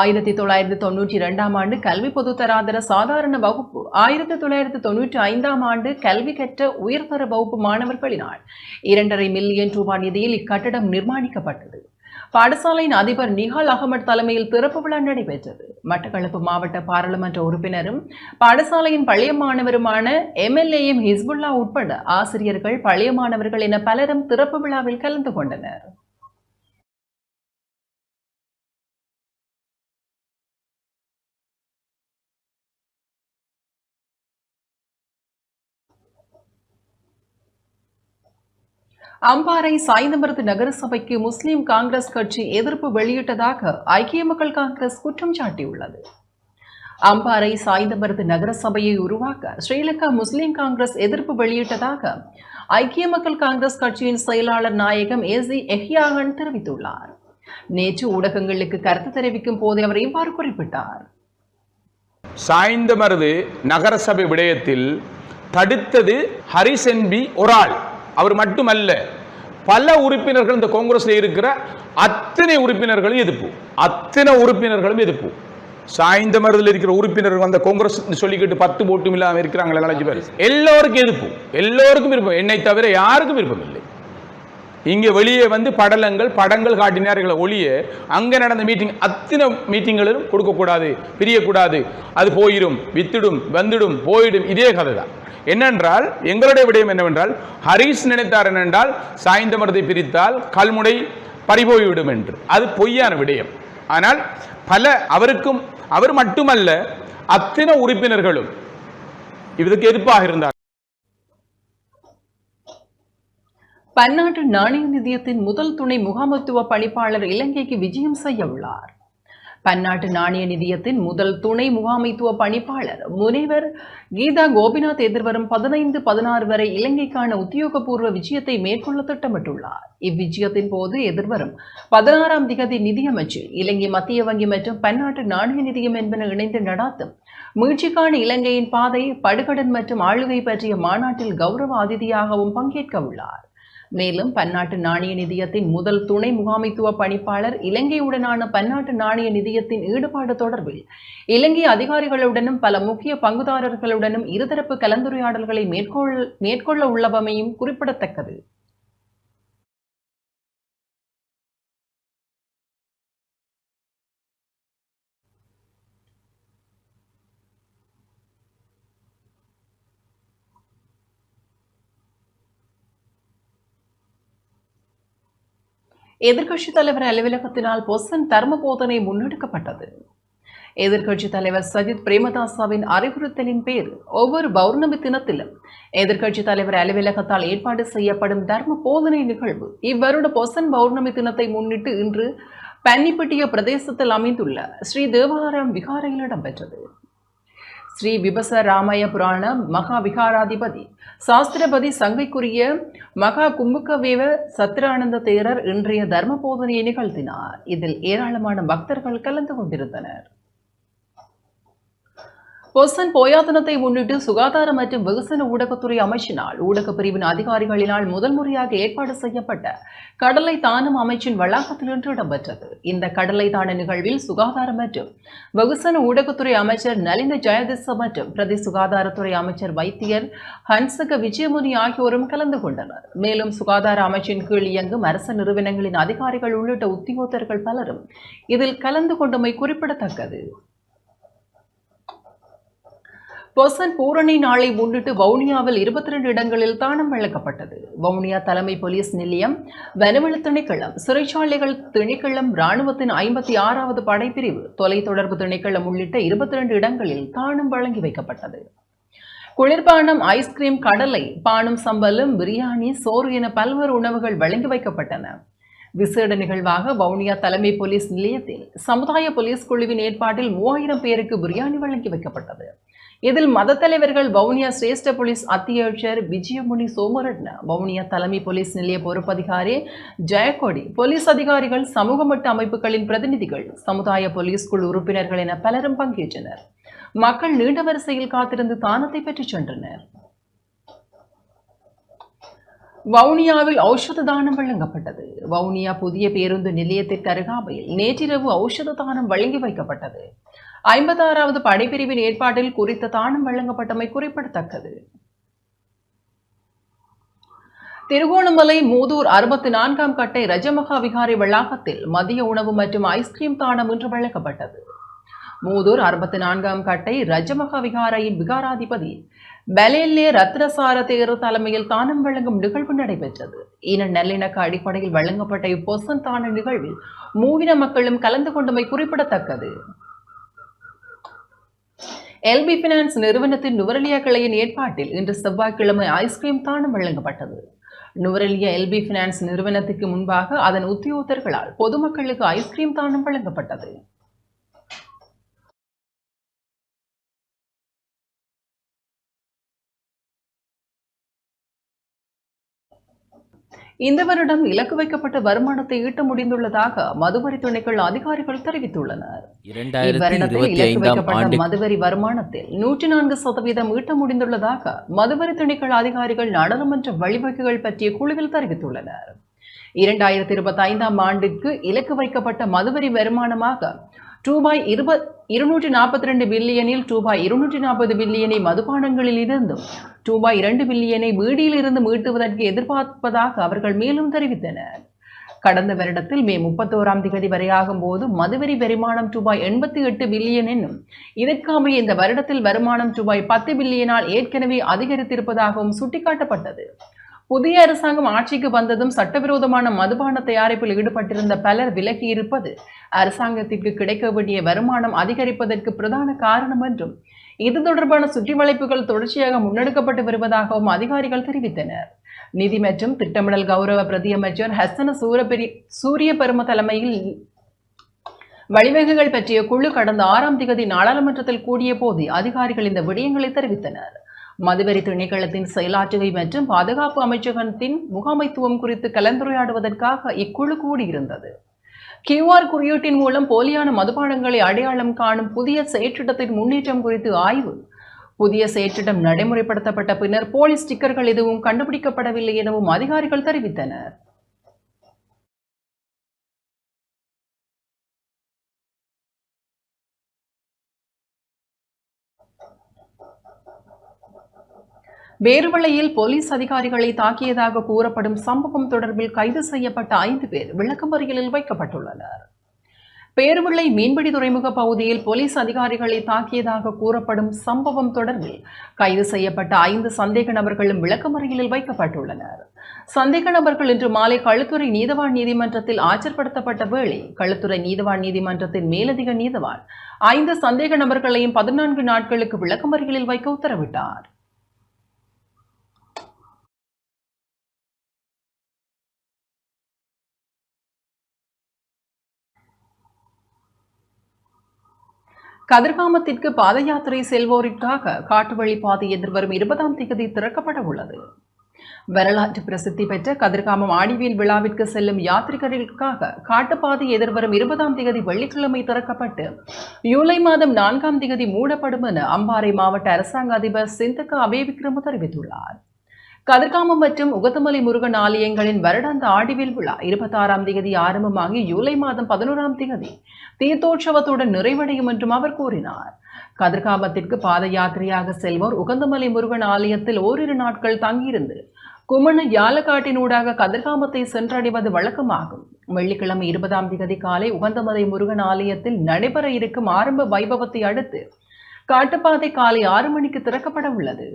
1992 ஆண்டு கல்வி பொதுத்தராதர சாதாரண வகுப்பு, 1995 ஆண்டு கல்வி கற்ற உயர்தர வகுப்பு மாணவர்களினால் 2.5 மில்லியன் ரூபாய் நிதியில் இக்கட்டடம் நிர்மாணிக்கப்பட்டது. பாடசாலையின் அதிபர் நிஹால் அகமட் தலைமையில் திறப்பு விழா நடைபெற்றது. மட்டக்களப்பு மாவட்ட பாராளுமன்ற உறுப்பினரும் பாடசாலையின் பழைய மாணவருமான எம்எல்ஏஎம் ஹிஸ்புல்லா உட்பட ஆசிரியர்கள், பழைய மாணவர்கள் என பலரும் திறப்பு விழாவில் கலந்து கொண்டனர். அம்பாறை சாய்ந்தமருது நகரசபைக்கு முஸ்லிம் காங்கிரஸ் கட்சி எதிர்ப்பு வெளியிட்டதாக ஐக்கிய மக்கள் காங்கிரஸ் குற்றம் சாட்டியுள்ளது. அம்பாறை சாய்ந்தமருது நகரசபையை உருவாக்க ஸ்ரீலங்கா முஸ்லிம் காங்கிரஸ் எதிர்ப்பு வெளியிட்டதாக ஐக்கிய மக்கள் காங்கிரஸ் கட்சியின் செயலாளர் நாயகம் ஏசி எஹ்யாகன் தெரிவித்துள்ளார். நேற்று ஊடகங்களுக்கு கருத்து தெரிவிக்கும் போது அவர் இவ்வாறு குறிப்பிட்டார். சாய்ந்தமருது நகரசபை விடயத்தில் தடுத்தது ஹரிஸ் என்பி ஒரு ஆள். அவர் மட்டுமல்ல, பல உறுப்பினர்கள் இந்த காங்கிரஸ்ல இருக்கிற அத்தனை உறுப்பினர்களும் எதிர்ப்பு. சாய்ந்தமருதில் இருக்கிற உறுப்பினர்கள் அந்த காங்கிரஸ் சொல்லிக்கிட்டு 10 ஓட்டும் இல்லாமல் இருக்கிறாங்களே 4 பேர், எல்லோருக்கும் எதிர்ப்பு, எல்லோருக்கும் விருப்பம், என்னை தவிர யாருக்கும் விருப்பம் இல்லை. இங்கே வெளியே வந்து படங்கள் காட்டினார்கள் ஒளிய, அங்கே நடந்த மீட்டிங் அத்தனை மீட்டிங்களும் கொடுக்கக்கூடாது, பிரியக்கூடாது, அது போயிடும், வித்துடும், வந்துடும், போயிடும், இதே கதை தான். என்னென்றால் எங்களுடைய விடயம் என்னவென்றால், ஹரிஸ் நினைத்தார் என்னென்றால் சாய்ந்தமருதை பிரித்தால் கல்முனை பறிபோய்விடும் என்று. அது பொய்யான விடயம். ஆனால் அவர் மட்டுமல்ல, அத்தனை உறுப்பினர்களும் இதுக்கு எதிர்ப்பாக இருந்தார். பன்னாட்டு நாணய நிதியத்தின் முதல் துணை முகாமைத்துவ பணிப்பாளர் இலங்கைக்கு விஜயம் செய்ய உள்ளார். பன்னாட்டு நாணய நிதியத்தின் முதல் துணை முகாமைத்துவ பணிப்பாளர் முனைவர் கீதா கோபிநாத் எதிர்வரும் 15-16 வரை இலங்கைக்கான உத்தியோகபூர்வ விஜயத்தை மேற்கொள்ள திட்டமிட்டுள்ளார். இவ்விஜயத்தின் போது எதிர்வரும் 16ஆம் திகதி நிதியமைச்சர், இலங்கை மத்திய வங்கி மற்றும் பன்னாட்டு நாணய நிதியம் என்பன இணைந்து நடாத்தும் மீட்சிக்கான இலங்கையின் பாதை, படுகடன் மற்றும் ஆளுகை பற்றிய மாநாட்டில் கௌரவ அதிதியாகவும் பங்கேற்க உள்ளார். மேலும் பன்னாட்டு நாணய நிதியத்தின் முதல் துணை முகாமைத்துவ பணிப்பாளர் இலங்கையுடனான பன்னாட்டு நாணய நிதியத்தின் ஈடுபாடு தொடர்பில் இலங்கை அதிகாரிகளுடனும் பல முக்கிய பங்குதாரர்களுடனும் இருதரப்பு கலந்துரையாடல்களை மேற்கொள்ள உள்ளமையும் குறிப்பிடத்தக்கது. எதிர்க்கட்சித் தலைவர் அலுவலகத்தினால் பொசன் தர்ம போதனை முன்னெடுக்கப்பட்டது. எதிர்க்கட்சித் தலைவர் சஜித் பிரேமதாசவின் அறிவுறுத்தலின் பேர் ஒவ்வொரு பௌர்ணமி தினத்திலும் எதிர்க்கட்சித் தலைவர் அலுவலகத்தால் ஏற்பாடு செய்யப்படும் தர்ம போதனை நிகழ்வு இவ்வருட பொசன் பௌர்ணமி தினத்தை முன்னிட்டு இன்று பன்னிப்பட்டிய பிரதேசத்தில் அமைந்துள்ள ஸ்ரீ தேவாரம் விகாரையில் இடம்பெற்றது. ஸ்ரீ விபச ராமய புராண மகா விகாராதிபதி சாஸ்திரபதி சங்கைக்குரிய மகா கும்புகவேவ சத்திரானந்த தேரர் இன்றைய தர்ம போதனையை நிகழ்த்தினார். இதில் ஏராளமான பக்தர்கள் கலந்து கொண்டிருந்தனர். பொசன் போயா தினத்தை முன்னிட்டு சுகாதார மற்றும் வெகுசன ஊடகத்துறை அமைச்சினால் ஊடகப் பிரிவின் அதிகாரிகளினால் முதல் முறையாக ஏற்பாடு செய்யப்பட்ட கடலை தானம் அமைச்சின் வளாகத்தில் இன்று இடம்பெற்றது. இந்த கடலை தான நிகழ்வில் சுகாதார மற்றும் வெகுசன ஊடகத்துறை அமைச்சர் நலிந்த ஜெயதிச மற்றும் பிரதி சுகாதாரத்துறை அமைச்சர் வைத்தியர் ஹன்சக விஜயமுனி ஆகியோரும் கலந்து கொண்டனர். மேலும் சுகாதார அமைச்சின் கீழ் இயங்கும் அரசு நிறுவனங்களின் அதிகாரிகள் உள்ளிட்ட உத்தியோகத்தர்கள் பலரும் இதில் கலந்து கொண்டமை குறிப்பிடத்தக்கது. பொசன் பூரணி நாளை முன்னிட்டு வவுனியாவில் 22 இடங்களில் தானம் வழங்கப்பட்டது. வவுனியா தலைமை போலீஸ் நிலையம், வனவள திணைக்களம், சிறைச்சாலைகள் திணைக்களம், இராணுவத்தின் 56வது படைப்பிரிவு, தொலைத்தொடர்பு திணைக்களம் உள்ளிட்ட 22 இடங்களில் தானம் வழங்கி வைக்கப்பட்டது. குளிர்பானம், ஐஸ்கிரீம், கடலை, பானம், சம்பலும், பிரியாணி, சோறு என பல்வேறு உணவுகள் வழங்கி வைக்கப்பட்டன. விசேட நிகழ்வாக வவுனியா தலைமை போலீஸ் நிலையத்தில் சமுதாய போலீஸ் குழுவின் ஏற்பாட்டில் 3000 பேருக்கு பிரியாணி வழங்கி வைக்கப்பட்டது. இதில் மத தலைவர்கள் வவுனியா சிரேஷ்ட போலீஸ் அத்தியட்சர் விஜயமுனி சோமரட்ன, வவுனியா தலைமை போலீஸ் நிலைய பொறுப்பதிகாரி ஜெயக்கொடி, போலீஸ் அதிகாரிகள், சமூக மட்ட அமைப்புகளின் பிரதிநிதிகள், சமுதாய போலீஸ் குழு உறுப்பினர்கள் என பலரும் பங்கேற்றனர். மக்கள் நீண்ட வரிசையில் காத்திருந்து தானத்தை பெற்றுச் சென்றனர். வவுனியாவில் ஔஷத தானம் வழங்கப்பட்டது. வவுனியா புதிய பேருந்து நிலையத்திற்கு அருகாமையில் நேற்றிரவு ஔஷத தானம் வழங்கி வைக்கப்பட்டது. 56வது படைப்பிரிவின் ஏற்பாட்டில் குறித்த தானம் வழங்கப்பட்டமை குறிப்பிடத்தக்கது. திருகோணமலை மூதூர் 64ஆம் கட்டை ரஜமகா விகாரை வளாகத்தில் மதிய உணவு மற்றும் ஐஸ்கிரீம் தானம் இன்று வழங்கப்பட்டது. மூதூர் 64ஆம் கட்டை ரஜமகா விகாரையின் விகாராதிபதி பலேல்லே ரத்னசார தேர் தலைமையில் தானம் வழங்கும் நிகழ்வு நடைபெற்றது. இன நல்லிணக்க அடிப்படையில் வழங்கப்பட்ட இப்பொசன் தான நிகழ்வில் மூவின மக்களும் கலந்து கொண்டமை குறிப்பிடத்தக்கது. எல்பி பினான்ஸ் நிறுவனத்தின் நுவரெலியா கிளையின் ஏற்பாட்டில் இன்று செவ்வாய்க்கிழமை ஐஸ்கிரீம் தானம் வழங்கப்பட்டது. நுவரெலியா எல்பி பினான்ஸ் நிறுவனத்துக்கு முன்பாக அதன் உத்தியோகத்தர்களால் பொதுமக்களுக்கு ஐஸ்கிரீம் தானம் வழங்கப்பட்டது. இந்த வருடம் இலக்கு வைக்கப்பட்ட வருமானத்தை ஈட்ட முடிந்துள்ளதாக மதுவரி திணைக்கள அதிகாரிகள் தெரிவித்துள்ளனர். இவ்வருடத்தில் இலக்கு வைக்கப்பட்ட மதுவரி வருமானத்தில் 104% ஈட்ட முடிந்துள்ளதாக மதுவரி திணைக்கள அதிகாரிகள் நாடாளுமன்ற வழிவகைகள் பற்றிய குழுவில் தெரிவித்துள்ளனர். 2025ஆம் ஆண்டிற்கு இலக்கு வைக்கப்பட்ட மதுவரி வருமானமாக ரூபாய் 242 பில்லியனில் ரூபாய் 240 பில்லியனை மதுபானங்களில் இருந்தும் ரூபாய் 2 பில்லியனை வீடியில் இருந்து மீட்டுவதற்கு எதிர்பார்ப்பதாக அவர்கள் மேலும் தெரிவித்தனர். கடந்த வருடத்தில் மே 31ஆம் தேதி வரையாகும் போது மதுவரி வருமானம் ரூபாய் 88 பில்லியன் என்னும் இதற்காக இந்த வருடத்தில் வருமானம் ரூபாய் 10 பில்லியனால் ஏற்கனவே அதிகரித்திருப்பதாகவும் சுட்டிக்காட்டப்பட்டது. புதிய அரசாங்கம் ஆட்சிக்கு வந்ததும் சட்டவிரோதமான மதுபான தயாரிப்பில் ஈடுபட்டிருந்த பலர் விலகி இருப்பது அரசாங்கத்திற்கு கிடைக்க வேண்டிய வருமானம் அதிகரிப்பதற்கு பிரதான காரணம் என்றும் இது தொடர்பான சுற்றி வளைப்புகள் தொடர்ச்சியாக முன்னெடுக்கப்பட்டு வருவதாகவும் அதிகாரிகள் தெரிவித்தனர். நிதி மற்றும் திட்டமிடல் கௌரவ பிரதியமைச்சர் ஹசன சூரிய பெரும தலைமையில் வழிவகைகள் பற்றிய குழு கடந்த 6ஆம் தேதி நாடாளுமன்றத்தில் கூடிய போது அதிகாரிகள் இந்த விடயங்களை தெரிவித்தனர். மதுவரி திணைக்களத்தின் செயலாற்றுகை மற்றும் பாதுகாப்பு அமைச்சகத்தின் முகாமைத்துவம் குறித்து கலந்துரையாடுவதற்காக இக்குழு கூடியிருந்தது. QR குறியீட்டின் மூலம் போலியான மதுபானங்களை அடையாளம் காணும் புதிய செயற்றிட்டத்தின் முன்னேற்றம் குறித்து ஆய்வு. புதிய செயற்றிட்டம் நடைமுறைப்படுத்தப்பட்ட பின்னர் போலி ஸ்டிக்கர்கள் எதுவும் கண்டுபிடிக்கப்படவில்லை எனவும் அதிகாரிகள் தெரிவித்தனர். வேறுவளையில் போலீஸ் அதிகாரிகளை தாக்கியதாக கூறப்படும் சம்பவம் தொடர்பில் கைது செய்யப்பட்ட 5 பேர் விளக்கமறியலில் வைக்கப்பட்டுள்ளனர். பேருவிளை மீன்பிடி துறைமுக பகுதியில் போலீஸ் அதிகாரிகளை தாக்கியதாக கூறப்படும் சம்பவம் தொடர்பில் கைது செய்யப்பட்ட 5 சந்தேக நபர்களும் விளக்கமறியலில் வைக்கப்பட்டுள்ளனர். சந்தேக நபர்கள் இன்று மாலை களுத்துறை நீதவான் நீதிமன்றத்தில் ஆஜர்படுத்தப்பட்ட வேளை களுத்துறை நீதவான் நீதிமன்றத்தின் மேலதிக நீதவான் 5 சந்தேக நபர்களையும் 14 நாட்களுக்கு விளக்கமறியலில் வைக்க உத்தரவிட்டார். கதிர்காமத்திற்கு பாத யாத்திரை செல்வோருக்காக காட்டுவழி பாதை எதிர்வரும் 20ஆம் தேதி திறக்கப்பட உள்ளது. வரலாற்று பிரசித்தி பெற்ற கதிர்காமம் ஆடிவேல் விழாவிற்கு செல்லும் யாத்ரிகர்களுக்காக காட்டுப்பாதை எதிர்வரும் 20ஆம் தேதி வெள்ளிக்கிழமை திறக்கப்பட்டு ஜூலை மாதம் 4ஆம் தேதி மூடப்படும் என அம்பாறை மாவட்ட அரசாங்க அதிபர் சிந்தக்க அபேவிக்ரம தெரிவித்துள்ளார். கதிர்காமம் மற்றும் உகத்தமலை முருகன் ஆலயங்களின் வருடாந்த ஆடிவேல் விழா 26ஆம் தேதி ஆரம்பமாகி ஜூலை மாதம் 11ஆம் தேதி தீர்த்தோற்சவத்துடன் நிறைவடையும் என்றும் அவர் கூறினார். கதிர்காமத்திற்கு பாத யாத்திரையாக செல்வோர் உகந்தமலை முருகன் ஆலயத்தில் ஓரிரு நாட்கள் தங்கியிருந்து குமண யாலக்காட்டினூடாக கதிர்காமத்தை சென்றடைவது வழக்கமாகும். வெள்ளிக்கிழமை 20ஆம் தேதி காலை உகந்தமலை முருகன் ஆலயத்தில் நடைபெற இருக்கும் ஆரம்ப வைபவத்தை அடுத்து காட்டுப்பாதை காலை 6 மணிக்கு திறக்கப்பட உள்ளது.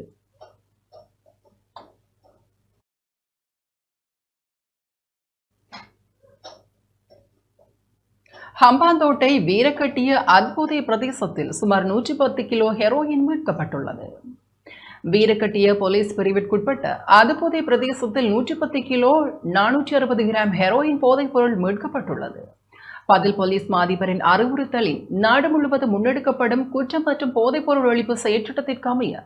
ஹம்பாந்தோட்டை வீரக்கட்டிய அத்புதை பிரதேசத்தில் சுமார் 110 கிலோ ஹெரோயின் மீட்கப்பட்டுள்ளது. வீரக்கட்டிய போலீஸ் பிரிவிற்குட்பட்ட அதுபோதை பிரதேசத்தில் 110 கிலோ 460 கிராம் ஹெரோயின் போதைப் பொருள் மீட்கப்பட்டுள்ளது. பதில் போலீஸ் மாதிபரின் அறிவுறுத்தலின் நாடு முழுவதும் முன்னெடுக்கப்படும் குற்றம் மற்றும் போதைப் பொருள் ஒழிப்பு செயற்றிட்டத்திற்கு அமைய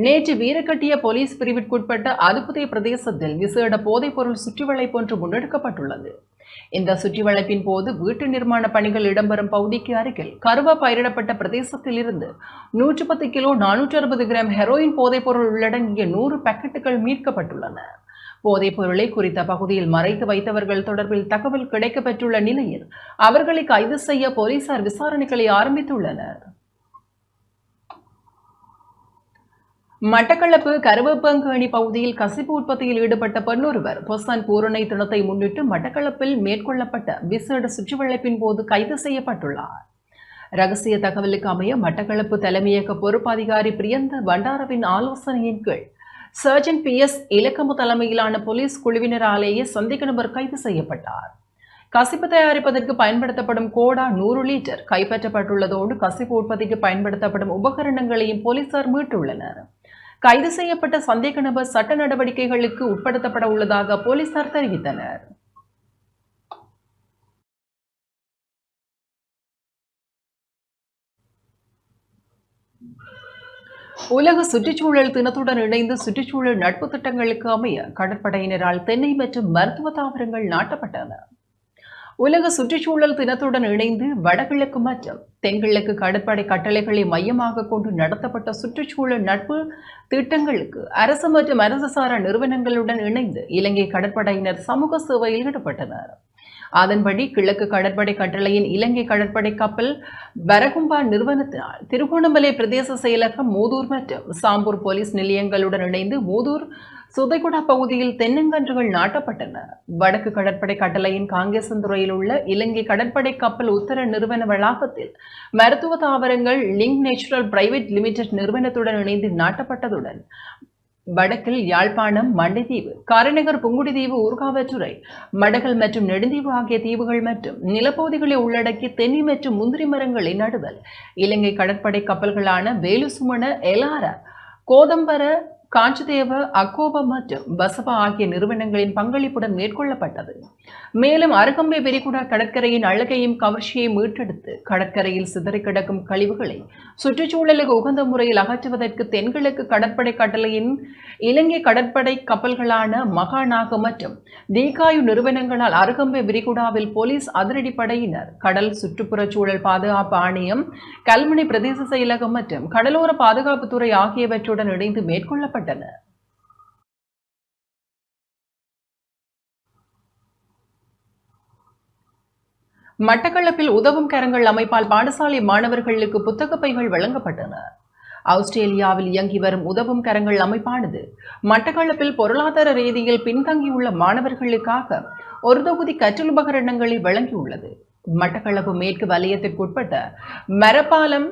நேற்று வீரக்கட்டிய போலீஸ் பிரிவிற்குட்பட்ட அதுபுதை பிரதேசத்தில் விசேட போதைப் பொருள் சுற்றிவளைப்பு ஒன்று முன்னெடுக்கப்பட்டுள்ளது. இந்த சுற்றிவளைப்பின் போது வீட்டு நிர்மாண பணிகள் இடம்பெறும் பகுதிக்கு அருகில் கருவா பயிரிடப்பட்ட பிரதேசத்தில் இருந்து 110 கிலோ 460 கிராம் ஹெரோயின் போதைப் பொருள் உள்ளடங்கிய 100 பாக்கெட்டுகள் மீட்கப்பட்டுள்ளன. போதைப் பொருளை குறித்த பகுதியில் மறைத்து வைத்தவர்கள் தொடர்பில் தகவல் கிடைக்கப்பெற்றுள்ள நிலையில் அவர்களை கைது செய்ய போலீசார் விசாரணைகளை ஆரம்பித்துள்ளனர். மட்டக்களப்பு கருவப்பங்கேணி பகுதியில் கசிப்பு உற்பத்தியில் ஈடுபட்ட பெண்ணொருவர் பொசான் பூரணை தினத்தை முன்னிட்டு மட்டக்களப்பில் மேற்கொள்ளப்பட்ட விசேட சுற்றுவளைப்பின் போது கைது செய்யப்பட்டுள்ளார். ரகசிய தகவலுக்கு அமைய மட்டக்களப்பு தலைமையக பொறுப்பு அதிகாரி பிரியந்த பண்டாரவின் ஆலோசனையின் கீழ் சர்ஜன் PS இலக்கமு தலைமையிலான போலீஸ் குழுவினராலேயே சந்தேக நபர் கைது செய்யப்பட்டார். கசிப்பு தயாரிப்பதற்கு பயன்படுத்தப்படும் கோடா 100 லிட்டர் கைப்பற்றப்பட்டுள்ளதோடு கசிப்பு உற்பத்திக்கு பயன்படுத்தப்படும் உபகரணங்களையும் போலீசார் மீட்டுள்ளனர். கைது செய்யப்பட்ட சந்தேக நபர் சட்ட நடவடிக்கைகளுக்கு உட்படுத்தப்பட உள்ளதாக போலீசார் தெரிவித்தனர். உலக சுற்றுச்சூழல் தினத்துடன் இணைந்து சுற்றுச்சூழல் நட்பு திட்டங்களுக்கு அமைய கடற்படையினரால் தென்னை மற்றும் மருத்துவ தாவரங்கள் நாட்டப்பட்டன. உலக சுற்றுச்சூழல் தினத்துடன் இணைந்து வடகிழக்கு மற்றும் தென்கிழக்கு கடற்படை கட்டளைகளை மையமாக கொண்டு நடத்தப்பட்ட சுற்றுச்சூழல் நட்பு திட்டங்களுக்கு அரசு மற்றும் அரசு சாரா நிறுவனங்களுடன் இணைந்து இலங்கை கடற்படையினர் சமூக சேவையில் ஈடுபட்டனர். அதன்படி கிழக்கு கடற்படை கட்டளையின் இலங்கை கடற்படை கப்பல் பரகும்பா நிறுவனத்தினால் திருகோணமலை பிரதேச செயலகம் மூதூர் மற்றும் சாம்பூர் போலீஸ் நிலையங்களுடன் இணைந்து மூதூர் சுதைகுடா பகுதியில் தென்னங்கன்றுகள் நாட்டப்பட்டன. வடக்கு கடற்படை கட்டளையின் காங்கேசந்துறையில் உள்ள இலங்கை கடற்படை கப்பல் உத்தர நிறுவன வளாகத்தில் மருத்துவ தாவரங்கள் லிங்க் நேச்சுரல் பிரைவேட் லிமிடெட் நிறுவனத்துடன் இணைந்து நாட்டப்பட்டதுடன் வடக்கில் யாழ்ப்பாணம், மண்டைத்தீவு, காரைநகர், புங்குடுதீவு, ஊர்காவற்றுறை, மடகல் மற்றும் நெடுந்தீவு ஆகிய தீவுகள் மற்றும் நிலப்பகுதிகளை உள்ளடக்கி தென்னை மற்றும் முந்திரி மரங்களை நடுதல் இலங்கை கடற்படை கப்பல்களான வேலுசுமண, எலாரா, கோதம்பர, காஞ்சிதேவ, அக்கோப மற்றும் பசபா ஆகிய நிறுவனங்களின் பங்களிப்புடன் மேற்கொள்ளப்பட்டது. மேலும் அருகம்பை விரிகுடா கடற்கரையின் அழகையும் கவர்ச்சியை மீட்டெடுத்து கடற்கரையில் சிதறி கிடக்கும் கழிவுகளை சுற்றுச்சூழலுக்கு உகந்த முறையில் அகற்றுவதற்கு தென்கிழக்கு கடற்படை கட்டளையின் இலங்கை கடற்படை கப்பல்களான மகாநாக மற்றும் தீகாயு நிறுவனங்களால் அருகம்பை விரிகுடாவில் போலீஸ் அதிரடிப்படையினர், கடல் சுற்றுப்புறச் சூழல் பாதுகாப்பு ஆணையம், கல்முனை பிரதேச செயலகம் மற்றும் கடலோர பாதுகாப்புத்துறை ஆகியவற்றுடன் இணைந்து மேற்கொள்ளப்பட்டன. மட்டக்களப்பில் உதவும் கரங்கள் அமைப்பால் பாடசாலை மாணவர்களுக்கு புத்தக பைகள் வழங்கப்பட்டன. ஆஸ்திரேலியாவில் இயங்கி வரும் உதவும் கரங்கள் அமைப்பானது மட்டக்களப்பில் பொருளாதார ரீதியில் பின்தங்கியுள்ள மாணவர்களுக்காக ஒரு தொகுதி கற்றல் உபகரணங்களை வழங்கியுள்ளது. மட்டக்களப்பு மேற்கு வலயத்திற்குட்பட்ட மரப்பாலம்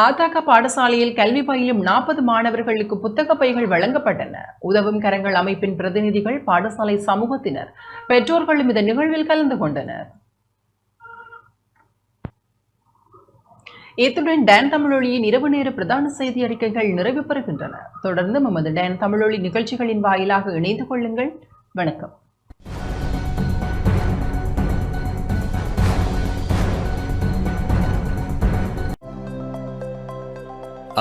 ஆதாக பாடசாலையில் கல்வி பயிலும் 40 மாணவர்களுக்கு புத்தக பைகள் வழங்கப்பட்டன. உதவும் கரங்கள் அமைப்பின் பிரதிநிதிகள், பாடசாலை சமூகத்தினர், பெற்றோர்களும் இந்த நிகழ்வில் கலந்து கொண்டனர். இத்துடன் டான் தமிழொலியின் இரவு நேர பிரதான செய்தி அறிக்கைகள் நிறைவு பெறுகின்றன. தொடர்ந்து நமது டான் தமிழொலி நிகழ்ச்சிகளின் வாயிலாக இணைந்து கொள்ளுங்கள். வணக்கம்.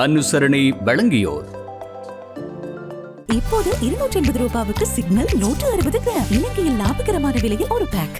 அனுசரணை வழங்கியோர். இப்போது 280 ரூபாவுக்கு சிக்னல் 160 கிராம். இலங்கையில் லாபகரமான விலையில் ஒரு பேக்.